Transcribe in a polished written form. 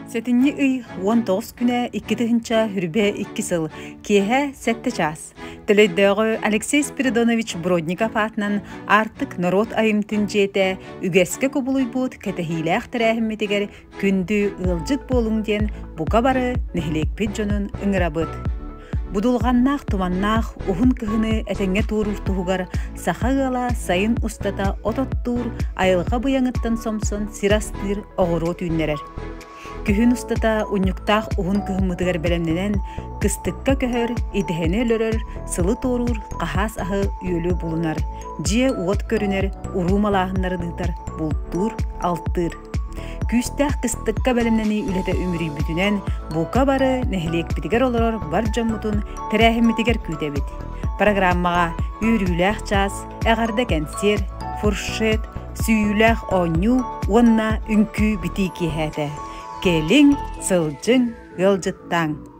Сетинни ый 19 күнә 2-нче хүрбе 2 сыл кеһә сәтте час. Теледәгы Алексей Спиридонович Бродников атынан артык народ айымтын жете үгәскә кобулуй бут кәтәһиләх тәрәһиммитегәр күнді ылжыт болуң ден бука бары нехлекпет жонун ыңырабыт. Будулганнах туманнах ухун кыһыны этеңге турур туһугар сахагала сайын устата ототтур айылга буяңыттан сомсон сирастыр огоро түйнерер. Күһүн устата уннуктах ухун кыһыммытыгар белемненен кыстыкка көһөр идеһене өлөрөр сылы торур кахас ахы үйөлү булунар. Жие уот көрүнер урумалаахыннары дыйтар бултур алтыр. Күстәх кыстыкка белемнени үлете өмүри бүтүнен бука бары нехилек битигер олорор бар жоммутун терәһимитигер күтебит. Программага үрүләх час, әгәрдә кәнсер, фуршет, сүйүләх оню, онна үнкү бити киһәтә. Келин сылжың гылжыттаң.